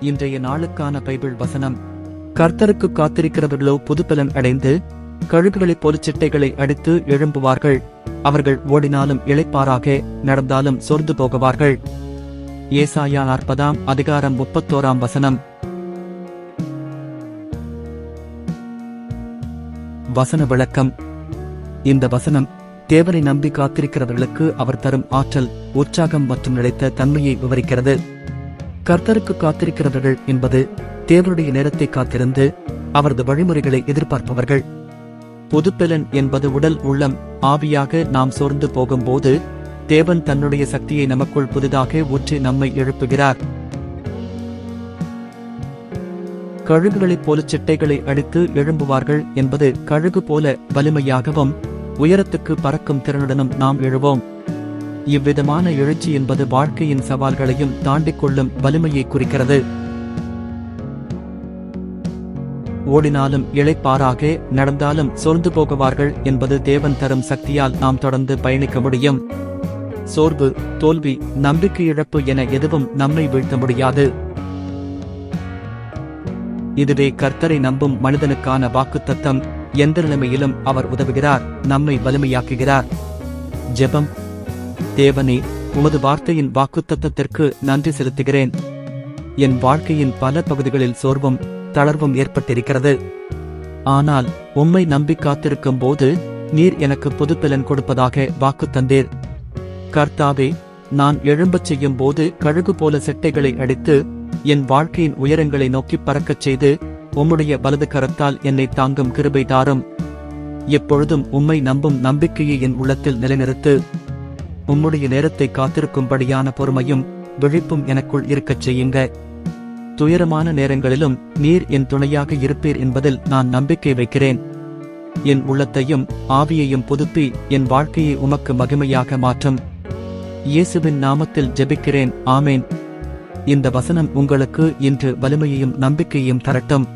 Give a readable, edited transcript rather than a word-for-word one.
இன்றைய நாளுக்கான பைபிள் வசனம். கர்த்தருக்கு காத்திருக்கிறவர்களோ புதுப்பலன் அடைந்து கழுகுகளைப் போல சிட்டைகளை அடித்து எழும்புவார்கள். அவர்கள் ஓடினாலும் இளைப்பாராக, நடந்தாலும் சோர்ந்து போகுவார்கள். ஏசாயா 40 அதிகாரம் 31 வசனம். வசன விளக்கம். இந்த வசனம் தேவனை நம்பி காத்திருக்கிறவர்களுக்கு அவர் தரும் ஆற்றல், உற்சாகம் மற்றும் நிலைத்த தன்மையை விவரிக்கிறது. கர்த்தருக்கு காத்திருக்கிறவர்கள் என்பது தேவனுடைய நேரத்தை காத்திருந்து அவரது வழிமுறைகளை எதிர்பார்ப்பவர்கள். புதுப்பலன் என்பது உடல், உள்ளம், ஆவியாக நாம் சோர்ந்து போகும்போது தேவன் தன்னுடைய சக்தியை நமக்குள் புதிதாக ஊற்றி நம்மை எழுப்புகிறார். கழுகுகளைப் போல சிட்டைகளை அடித்து எழும்புவார்கள் என்பது கழுகு போல வலிமையாகவும் உயரத்துக்கு பறக்கும் திறனுடனும் நாம் எழுவோம். இவ்விதமான எழுச்சி என்பது வாழ்க்கையின் சவால்களையும் தாண்டிக் கொள்ளும் வலிமையை குறிக்கிறது. ஓடினாலும் இளைப்பாராக, நடந்தாலும் சோர்ந்து போகுவார்கள் என்பது தேவன் தரும் சக்தியால் நாம் தொடர்ந்து பயணிக்க முடியும். சோர்வு, தோல்வி, நம்பிக்கை இழப்பு என எதுவும் நம்மை வீழ்த்த முடியாது. இதுவே கர்த்தரை நம்பும் மனிதனுக்கான வாக்குத்தத்தம். எந்த நிலைமையிலும் அவர் உதவுகிறார், நம்மை வலிமையாக்குகிறார். ஜெபம். தேவனே, உமது வார்த்தையின் வாக்குத்தத்தத்திற்கு நன்றி செலுத்துகிறேன். என் வாழ்க்கையின் பல பகுதிகளில் சோர்வும் தளர்வும் ஏற்பட்டிருக்கிறது. ஆனால் உம்மை நம்பி காத்திருக்கும் போது நீர் எனக்கு புதுப்பலன் கொடுப்பதாக வாக்கு தந்தீர். கர்த்தாவே, நான் எழும்பச் செய்யும் போது கழுகு போல செட்டைகளை அடித்து என் வாழ்க்கையின் உயரங்களை நோக்கி பறக்கச் செய்து உம்முடைய வலது கரத்தால் என்னை தாங்கும் கிருபை தாரும். எப்பொழுதும் உம்மை நம்பும் நம்பிக்கையை என் உள்ளத்தில் நிலைநிறுத்து. உம்முடைய நேரத்தை காத்திருக்கும்படியான பொறுமையும் விழிப்பும் எனக்குள் இருக்கச் செய்யுங்க. துயரமான நேரங்களிலும் நீர் என் துணையாக இருப்பீர் என்பதில் நான் நம்பிக்கை வைக்கிறேன். என் உள்ளத்தையும் ஆவியையும் புதுப்பி என் வாழ்க்கையை உமக்கு மகிமையாக மாற்றும். இயேசுவின் நாமத்தில் ஜெபிக்கிறேன். ஆமேன். இந்த வசனம் உங்களுக்கு இன்று வலிமையையும் நம்பிக்கையையும் தரட்டும்.